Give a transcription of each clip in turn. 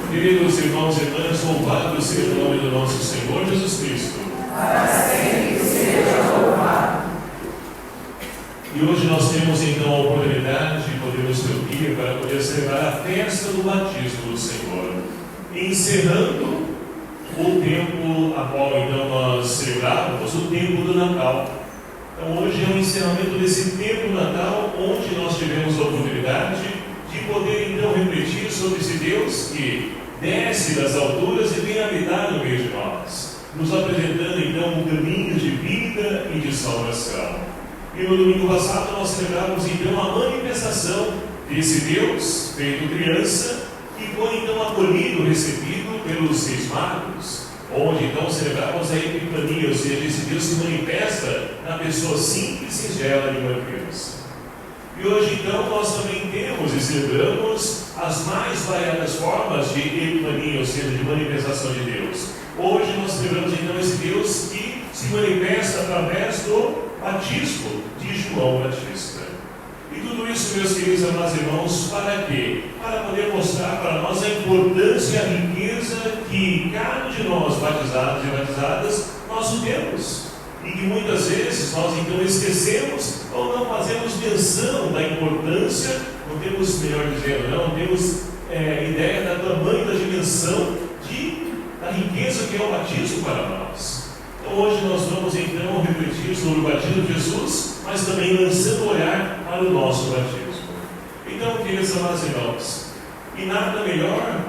Queridos irmãos e irmãs, louvado seja o nome do nosso Senhor Jesus Cristo. Para sempre seja louvado. E hoje nós temos então a oportunidade de podermos reunir para poder celebrar a festa do batismo do Senhor, encerrando o tempo a qual então nós celebrávamos, o tempo do Natal. Então hoje é o encerramento desse tempo do Natal, onde nós tivemos a oportunidade de poder então refletir sobre esse Deus que desce das alturas e vem habitar no meio de nós, nos apresentando então um caminho de vida e de salvação. E no domingo passado nós celebramos então a manifestação desse Deus feito criança, que foi então acolhido, recebido pelos Reis Magos, onde então celebramos a Epifania, ou seja, esse Deus se manifesta na pessoa simples e singela de uma criança. E hoje então nós também temos e celebramos as mais variadas formas de Epifania, ou seja, de manifestação de Deus. Hoje nós celebramos então esse Deus que se manifesta através do batismo de João Batista. E tudo isso, meus queridos amados irmãos, para quê? Para poder mostrar para nós a importância e a riqueza que cada um de nós, batizados e batizadas, nós temos. E que muitas vezes nós então esquecemos ou não fazemos menção da importância, não temos, melhor dizendo, não temos ideia da tamanho da dimensão da riqueza que é o batismo para nós. Então hoje nós vamos então refletir sobre o batismo de Jesus, mas também lançando o olhar para o nosso batismo. Então, queridos amados irmãos, e nada melhor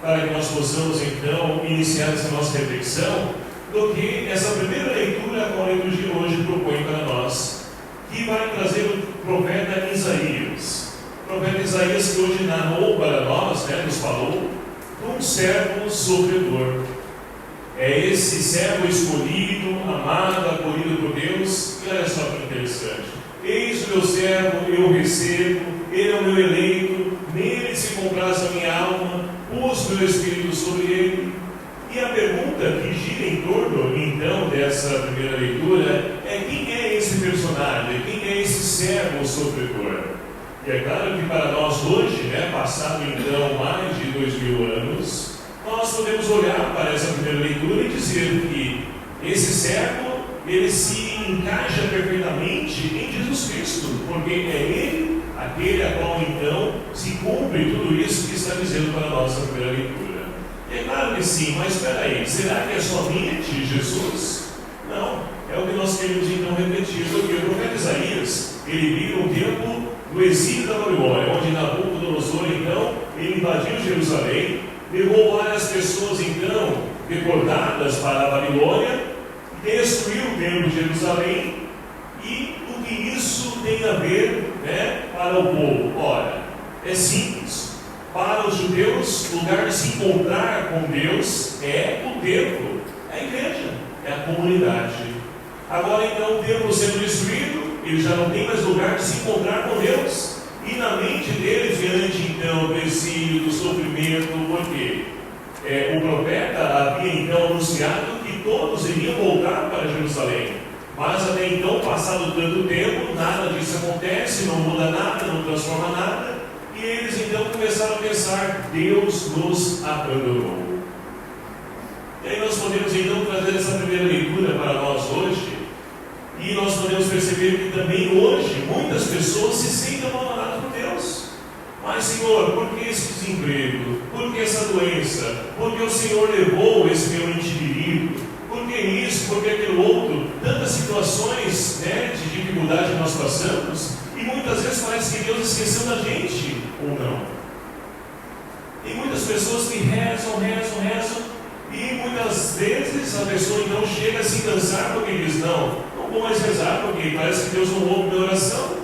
para que nós possamos então iniciar essa nossa reflexão do que essa primeira leitura que a liturgia hoje propõe para nós, que vai trazer o profeta Isaías. O profeta Isaías que hoje narrou para nós, nos falou de um servo sofredor. É esse servo escolhido, amado, acolhido por Deus. E olha só que interessante: eis o meu servo, eu recebo, ele é o meu eleito, nele se compraz a minha alma, pus meu espírito sobre ele. E a pergunta que gira em torno então dessa primeira leitura é: quem é esse personagem? Quem é esse servo sofredor? E é claro que para nós hoje, passado então mais de 2000 anos, nós podemos olhar para essa primeira leitura e dizer que esse servo, ele se encaixa perfeitamente em Jesus Cristo, porque é Ele aquele a qual então se cumpre tudo isso que está dizendo para nós na primeira leitura. E é claro que sim, mas espera aí, será que é somente Jesus? Não, é o que nós queremos então refletir, porque o profeta Isaías, ele vive um tempo do exílio da Babilônia, onde Nabucodonosor então, ele invadiu Jerusalém, levou várias pessoas então deportadas para a Babilônia, destruiu o templo de Jerusalém. E o que isso tem a ver para o povo? Ora, é simples. Para os judeus, o lugar de se encontrar com Deus é o templo, é a igreja, é a comunidade. Agora então o templo sendo destruído, ele já não tem mais lugar de se encontrar com Deus. E na mente dele, diante então do exílio, do sofrimento, por quê? O profeta havia então anunciado que todos iriam voltar para Jerusalém. Mas até então, passado tanto tempo, nada disso acontece, não muda nada, não transforma nada. E eles então começaram a pensar: Deus nos abandonou. E aí nós podemos então trazer essa primeira leitura para nós hoje. E nós podemos perceber que também hoje muitas pessoas se sentem abandonadas por Deus. Mas Senhor, por que esse desemprego? Por que essa doença? Por que o Senhor levou esse meu ente querido? Por que isso? Por que aquilo outro? Tantas situações de dificuldade nós passamos, e muitas vezes parece que Deus esqueceu da gente, ou não. Tem muitas pessoas que rezam, e muitas vezes a pessoa então chega a se cansar porque diz: não vou mais rezar, porque parece que Deus não ouve minha oração.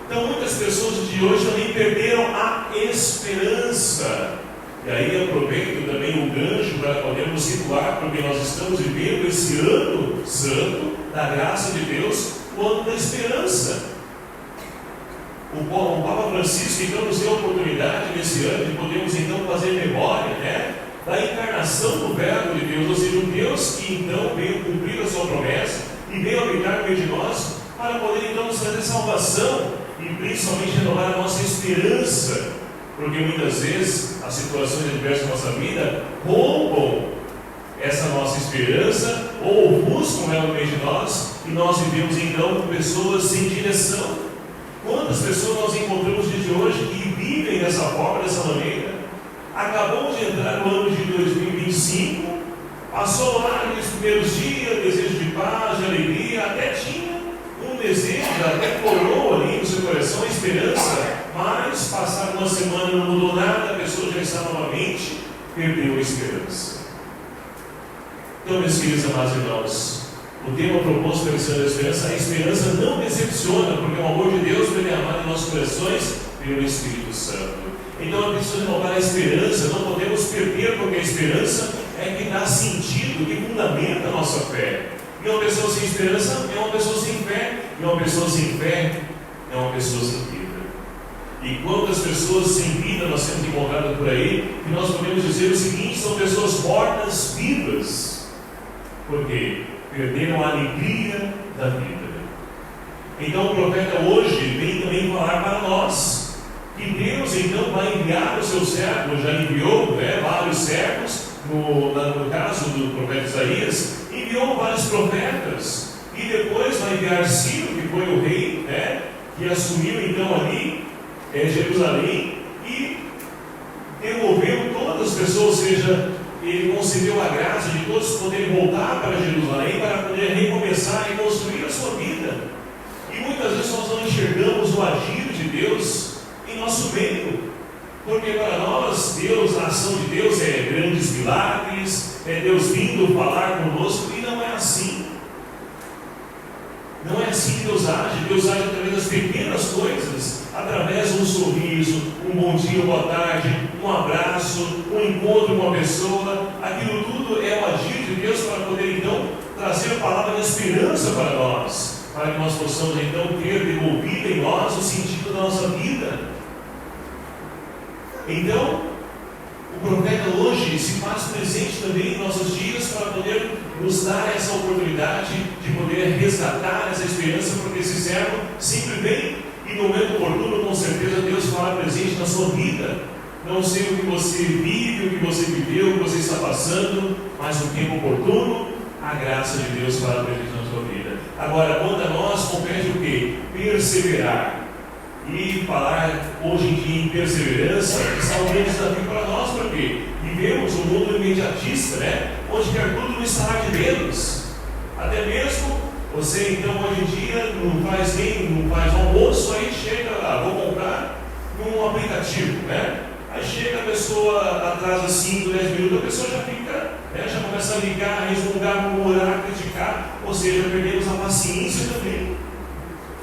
Então muitas pessoas de hoje também perderam a esperança. E aí aproveito também o gancho para podermos situar, porque nós estamos vivendo esse ano santo da graça de Deus, o ano da esperança. O Papa Francisco então nos deu a oportunidade nesse ano de podermos então fazer memória da encarnação do Verbo de Deus, ou seja, um Deus que então veio cumprir a sua promessa e veio habitar no meio de nós para poder então nos trazer salvação e principalmente renovar a nossa esperança. Porque muitas vezes as situações adversas da nossa vida roubam essa nossa esperança ou ofuscam ela no meio de nós, e nós vivemos então com pessoas sem direção. Quantas pessoas nós encontramos no dia de hoje que vivem dessa forma, dessa maneira? Acabamos de entrar no ano de 2025, passou lá nos primeiros dias, desejo de paz, de alegria, até tinha um desejo, até colou ali no seu coração a esperança, mas passar uma semana não mudou nada, a pessoa já está novamente, perdeu a esperança. Então, meus queridos amados irmãos, o tema proposto pela Lição da Esperança: a esperança não decepciona, porque o amor de Deus foi derramado em nossos corações pelo Espírito Santo. Então é preciso renovar a esperança, não podemos perder, porque a esperança é que dá sentido, que fundamenta a nossa fé. E uma pessoa sem esperança é uma pessoa sem fé, e uma pessoa sem fé é uma pessoa sem vida. E quantas pessoas sem vida nós temos encontrado por aí, que nós podemos dizer o seguinte: são pessoas mortas vivas, porque perderam a alegria da vida. Então o profeta hoje vem também falar para nós que Deus então vai enviar o seu servo, já enviou vários servos, no caso do profeta Isaías, enviou vários profetas, e depois vai enviar Ciro, que foi o rei, que assumiu então ali Jerusalém, e devolveu todas as pessoas, ou seja, ele concedeu a graça de todos poderem voltar para Jerusalém, para poder recomeçar e construir a sua vida. E muitas vezes nós não enxergamos o agir de Deus em nosso meio, porque para nós, Deus, a ação de Deus é grandes milagres, é Deus vindo falar conosco, e não é assim. Não é assim que Deus age através das pequenas coisas, através de um sorriso, um bom dia, boa tarde, um abraço, um encontro com uma pessoa. Aquilo tudo é o agir de Deus para poder então trazer a palavra de esperança para nós, para que nós possamos então ter devolvido em nós o sentido da nossa vida. Então, o profeta hoje se faz presente também em nossos dias para poder nos dar essa oportunidade de poder resgatar essa esperança, porque esse servo sempre vem e E no momento oportuno, com certeza, Deus fará presente na sua vida. Não sei o que você vive, o que você viveu, o que você está passando, mas no tempo oportuno, a graça de Deus fará presente na sua vida. Agora, quanto a nós, compete o quê? Perseverar. E falar hoje em dia em perseverança está um grande desafio para nós, porque vivemos um mundo imediatista, né? Onde quer tudo no estalar de dedos. Até mesmo você, então, hoje em dia não faz almoço, aí chega, vou comprar num aplicativo, né? Aí chega a pessoa, atrasa 5, 10 minutos, a pessoa já fica, né? Já começa a ligar, a resmungar, murmurar, criticar, ou seja, perdemos a paciência também.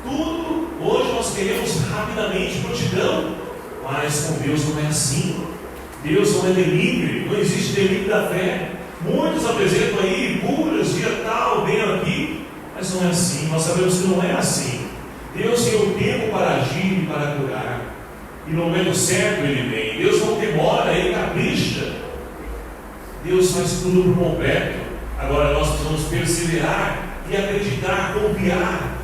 Tudo, hoje nós queremos rapidamente prontidão, mas com Deus não é assim. Deus não é delivery, não existe delivery da fé. Muitos apresentam aí curas, dia tal, vem aqui, mas não é assim. Nós sabemos que não é assim. Deus tem o tempo para agir e para curar, e no momento certo Ele vem. Deus não demora, Ele capricha. Deus faz tudo por completo. Agora nós precisamos perseverar e acreditar, confiar.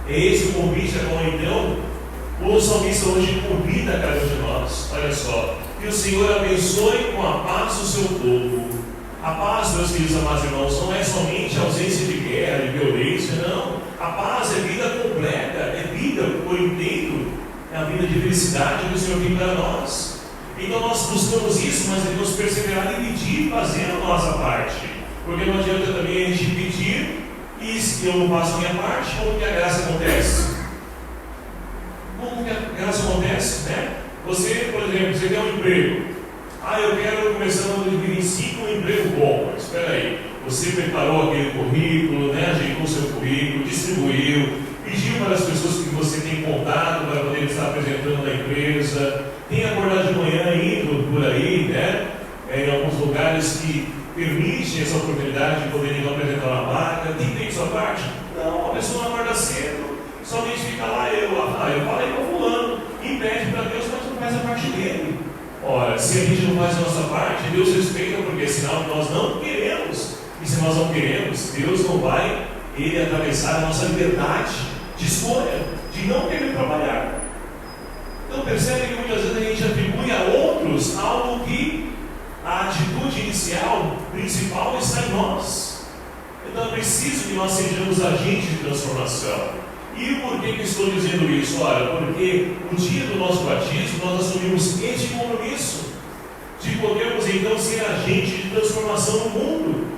É esse o convite a qual então o salmista hoje convida a cada um de nós. Olha só, que o Senhor abençoe com a paz o seu povo. A paz, meus queridos amados irmãos, não é somente a ausência de guerra, de violência, não. A paz é vida completa, é vida por inteiro, é a vida de felicidade que o Senhor tem para nós. Então nós buscamos isso, mas devemos perseverar em pedir, fazendo a nossa parte. Porque não adianta também a gente pedir e se eu não faço a minha parte, como que a graça acontece? Como que a graça acontece, né? Você, por exemplo, você quer um emprego. Eu quero começar no ano de 2025 um emprego bom. Mas espera aí, você preparou aquele currículo, né? Ajeitou o seu currículo, distribuiu, pediu para as pessoas que você tem contato para poder estar apresentando na empresa, tem acordado de manhã indo por aí, né? Em alguns lugares que permite essa oportunidade de poder então apresentar uma vaga. Tem feito sua parte? Não, a pessoa não acorda cedo, somente fica lá, eu falei com o fulano, e pede para Deus, mas não faz a parte dele. Ora, se a gente não faz a nossa parte, Deus respeita, porque é sinal que nós não queremos. E se nós não queremos, Deus não vai Ele atravessar a nossa liberdade de escolha, de não querer trabalhar. Então percebe que muitas vezes a gente atribui a outros algo que a atitude inicial, principal, está em nós. Então é preciso que nós sejamos agentes de transformação. E por que estou dizendo isso? Ora, porque no dia do nosso batismo nós assumimos este compromisso de podermos então ser agentes de transformação no mundo.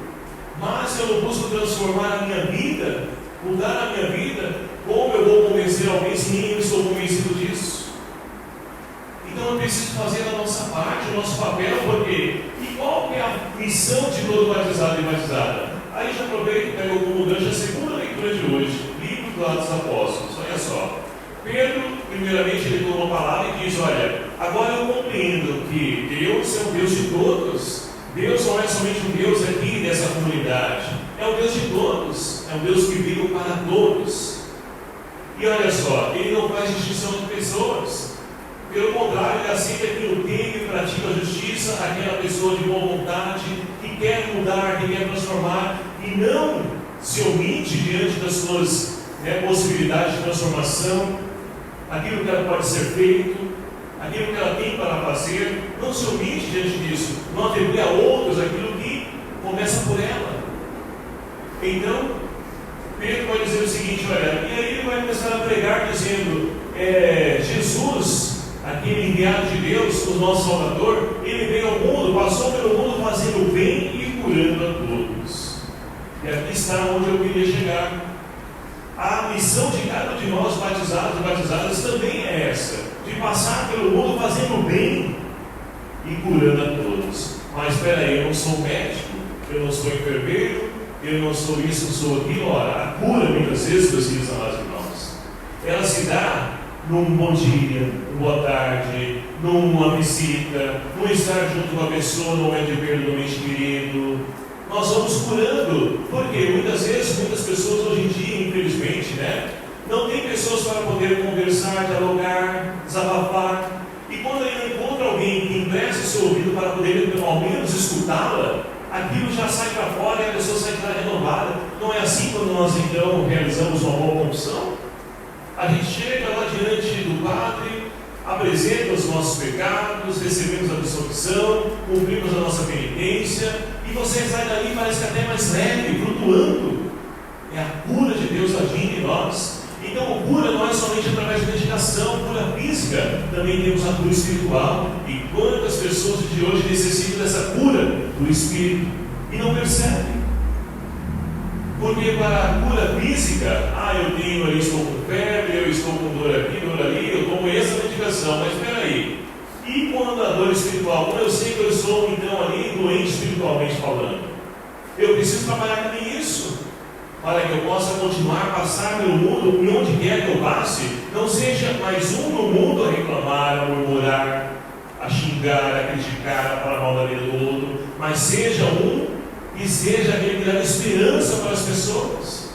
Mas eu não busco transformar a minha vida, mudar a minha vida, como eu vou convencer alguém se nem eu estou convencido disso? Então eu preciso fazer a nossa parte, o nosso papel, porque e qual que é a missão de todo batizado e batizada? Aí já aproveito e pego como gancho a segunda leitura de hoje, livro do Atos dos Apóstolos. Olha só, Pedro, primeiramente, ele tomou uma palavra e diz: olha, agora eu compreendo que Deus é o Deus de todos. Deus não é somente um Deus aqui nessa comunidade, é o Deus de todos, é um Deus que veio para todos. E olha só, ele não faz distinção de pessoas. Pelo contrário, ele aceita que no tempo e pratica a justiça, aquela pessoa de boa vontade, que quer mudar, que quer transformar, e não se omite diante das suas possibilidades de transformação, aquilo que ela pode ser feito, aquilo que ela tem para fazer, não se omite diante disso, não atribui a outros aquilo que começa por ela. Então, Pedro vai dizer o seguinte, olha, e aí ele vai começar a pregar dizendo, Jesus, aquele enviado de Deus, o nosso Salvador, ele veio ao mundo, passou pelo mundo fazendo o bem e curando a todos. E aqui está onde eu queria chegar. A missão de cada um de nós, batizados e batizadas, também é essa, de passar pelo mundo fazendo o bem e curando a todos. Mas espera aí, eu não sou médico, eu não sou enfermeiro, eu não sou isso, eu sou aquilo. Ora, a cura, muitas vezes, meus queridos amados irmãos, ela se dá num bom dia, numa boa tarde, numa visita, num estar junto com a pessoa, num momento de perda do ente querido. Nós vamos curando, porque muitas vezes, muitas pessoas hoje em dia, infelizmente, não tem pessoas para poder conversar, dialogar, desabafar. E quando ele encontra alguém que empresta o seu ouvido para poder, ao menos, escutá-la, aquilo já sai para fora e a pessoa sai de lá renovada. Não é assim quando nós, então, realizamos uma boa confissão? A gente chega lá diante do Padre, apresenta os nossos pecados, recebemos a absolvição, cumprimos a nossa penitência, e você sai dali parece que até mais leve, flutuando. É a cura de Deus agindo em nós. Então, a cura não é somente através de dedicação, cura física, também temos a cura espiritual. E quantas pessoas de hoje necessitam dessa cura do Espírito e não percebem? Porque para a cura física, eu estou com febre, eu estou com dor aqui, dor ali, eu tomo essa medicação, mas espera aí. E quando a dor espiritual, quando eu sei que eu sou então ali doente espiritualmente falando, eu preciso trabalhar também isso, para que eu possa continuar a passar meu mundo, e onde quer que eu passe, não seja mais um no mundo a reclamar, a murmurar, a xingar, a criticar, a falar mal da vida do outro, mas seja um que seja aquele que dá esperança para as pessoas.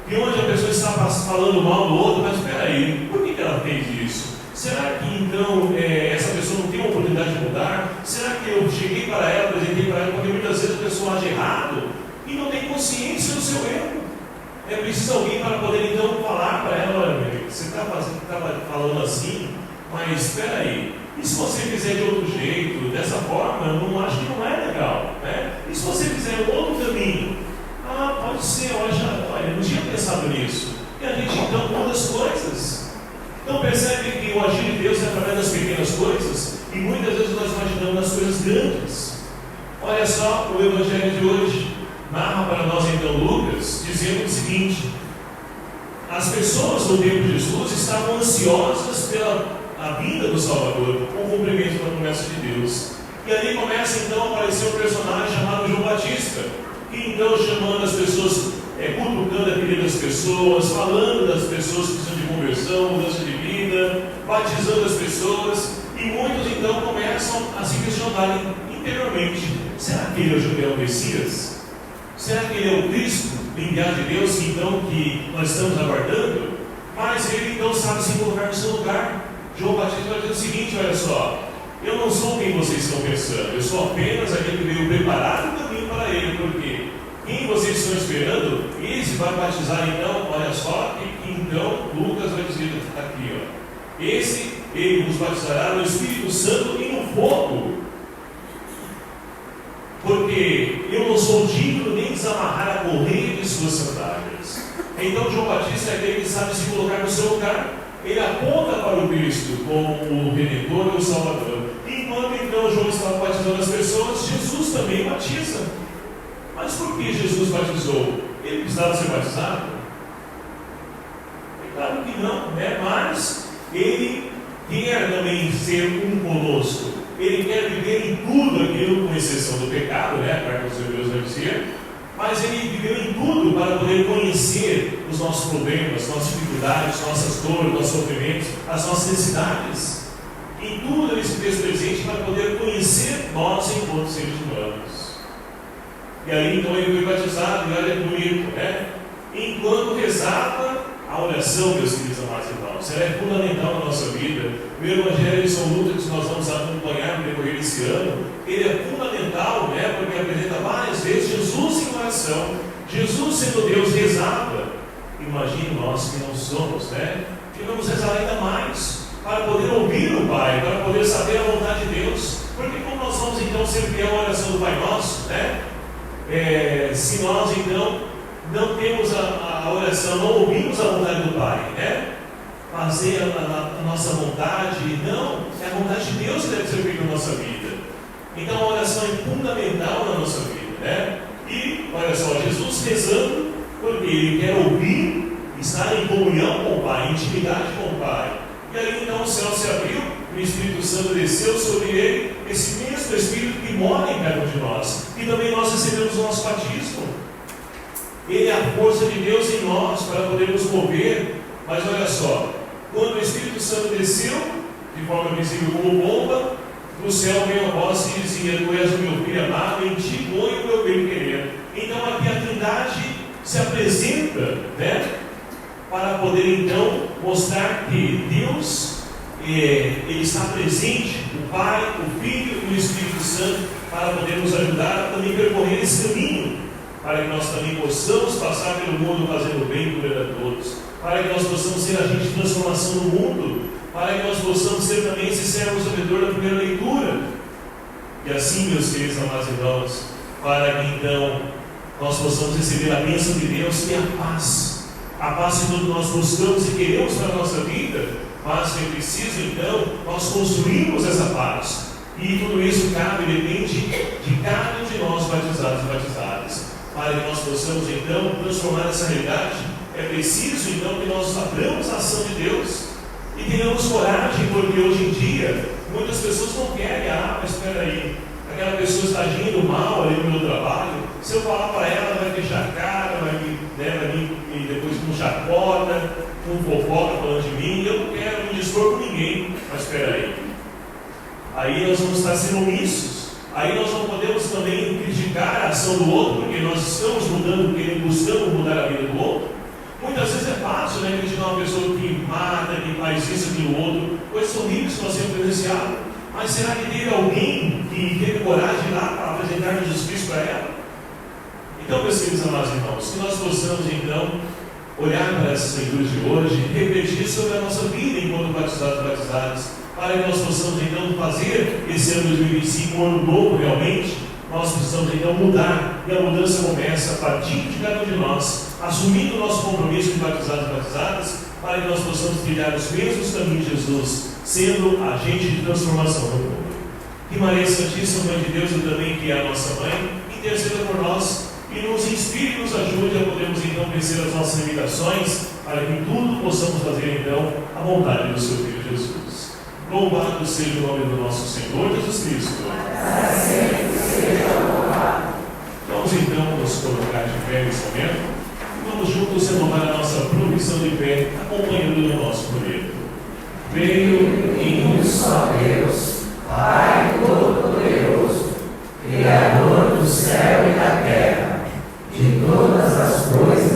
E onde a pessoa está falando mal do outro, mas espera aí, por que ela fez isso? Será que então essa pessoa não tem uma oportunidade de mudar? Será que eu cheguei para ela, apresentei para ela, porque muitas vezes a pessoa age errado e não tem consciência do seu erro? É preciso alguém para poder então falar para ela: olha, você está falando assim, mas espera aí, e se você fizer de outro jeito, dessa forma, eu não acho que não é legal, né? E se você fizer um outro caminho? Pode ser, olha, não tinha pensado nisso. E a gente então muda as coisas. Então percebe que o agir de Deus é através das pequenas coisas, e muitas vezes nós imaginamos nas coisas grandes. Olha só, o Evangelho de hoje narra para nós então Lucas, dizendo o seguinte: as pessoas no tempo de Jesus estavam ansiosas pela vinda do Salvador, com o cumprimento da promessa de Deus. E ali começa então a aparecer um personagem chamado João Batista, que então chamando as pessoas, cutucando a vida das pessoas, falando das pessoas que precisam de conversão, mudança de vida, batizando as pessoas, e muitos então começam a se questionar interiormente: será que ele é o judeu Messias? Será que ele é o Cristo, o enviado de Deus, então, que nós estamos aguardando? Mas ele então sabe se colocar no seu lugar. João Batista vai dizer o seguinte: olha só, eu não sou quem vocês estão pensando, eu sou apenas aquele que veio preparar o caminho para ele, porque quem vocês estão esperando, esse vai batizar então, olha só, que então Lucas vai dizer aqui, ó, ele vos batizará no Espírito Santo e no fogo, porque eu não sou digno nem desamarrar a correia de suas sandálias. Então João Batista é aquele que sabe se colocar no seu lugar. Ele aponta para o Cristo como o Redentor e o Salvador. Enquanto então João estava batizando as pessoas, Jesus também batiza. Mas por que Jesus batizou? Ele precisava ser batizado? É claro que não, né? Mas ele quer também ser um conosco. Ele quer viver em tudo aquilo, com exceção do pecado, né? A carta aos Hebreus vai dizer. Mas ele viveu em tudo para poder conhecer os nossos problemas, nossas dificuldades, nossas dores, nossos sofrimentos, as nossas necessidades. Em tudo ele se fez presente para poder conhecer nós enquanto seres humanos. E aí então ele foi batizado, e olha que bonito, né? Enquanto rezava a oração, meus queridos amados irmãos, ela é fundamental na nossa vida. O Evangelho de São Lucas, que nós vamos acompanhar no decorrer desse ano, ele é fundamental, né? Porque apresenta várias vezes Jesus em oração. Jesus, sendo Deus, rezava. Imagine nós que não somos, né? Que vamos rezar ainda mais, para poder ouvir o Pai, para poder saber a vontade de Deus. Porque como nós vamos então ser fiel à oração do Pai Nosso, né? Se nós então não temos a oração, não ouvimos a vontade do Pai, né? Fazer a nossa vontade, não, é a vontade de Deus que deve ser feita na nossa vida. Então a oração é fundamental na nossa vida, né? E olha só, Jesus rezando, porque ele quer ouvir, estar em comunhão com o Pai, em intimidade com o Pai. E aí então o céu se abriu, o Espírito Santo desceu sobre ele, esse mesmo Espírito que mora em cada um de nós. E também nós recebemos o nosso batismo. Ele é a força de Deus em nós para podermos mover. Mas olha só, quando o Espírito Santo desceu, de forma visível como bomba, do céu veio a voz que dizia: tu és o meu filho amado, em ti ponho o meu bem-querer. Então aqui a Trindade se apresenta, né? Para poder então mostrar que Deus ele está presente, o Pai, o Filho e o Espírito Santo, para poder nos ajudar a também percorrer esse caminho, para que nós também possamos passar pelo mundo fazendo bem e cuidando a todos, para que nós possamos ser agente de transformação no mundo, para que nós possamos ser também esse servo servidor da primeira leitura. E assim, meus queridos amados irmãos, para que então nós possamos receber a bênção de Deus e a paz que todos nós buscamos e queremos para a nossa vida, mas é preciso então nós construirmos essa paz. E tudo isso depende de cada um de nós batizados e batizadas. Para que nós possamos então transformar essa realidade, é preciso então que nós abramos a ação de Deus e tenhamos coragem, porque hoje em dia muitas pessoas não querem, mas espera aí, aquela pessoa está agindo mal ali no meu trabalho, se eu falar para ela, ela vai fechar a cara, vai vir e depois com chacota, com fofoca falando de mim, eu não quero me dispor com ninguém, mas espera aí nós vamos estar sendo omissos, aí nós não podemos também criticar a ação do outro, porque nós estamos mudando, buscamos mudar a vida do outro. Muitas vezes é fácil, criticar uma pessoa que mata, que faz isso, aquilo, outro, coisas horríveis que nós temos presenciado. Mas será que teve alguém que teve coragem de ir lá para apresentar Jesus Cristo para ela? Então, meus queridos amados irmãos, que nós possamos então olhar para essas leituras de hoje e refletir sobre a nossa vida enquanto batizados e batizadas, para que nós possamos então fazer esse ano 2025 um ano novo realmente. Nós precisamos então mudar, e a mudança começa a partir de cada um de nós, assumindo o nosso compromisso de batizados e batizadas, para que nós possamos trilhar os mesmos caminhos de Jesus, sendo agente de transformação no mundo. Que Maria Santíssima, Mãe de Deus, e também que é a nossa Mãe, interceda por nós e nos inspire e nos ajude a podermos então vencer as nossas limitações, para que em tudo possamos fazer então a vontade do seu Filho Jesus. Louvado seja o nome do nosso Senhor Jesus Cristo. Vamos então nos colocar de pé nesse momento e vamos juntos renovar a nossa profissão de fé, acompanhando o nosso projeto. Creio em um só Deus, Pai Todo-Poderoso, Criador do céu e da terra, de todas as coisas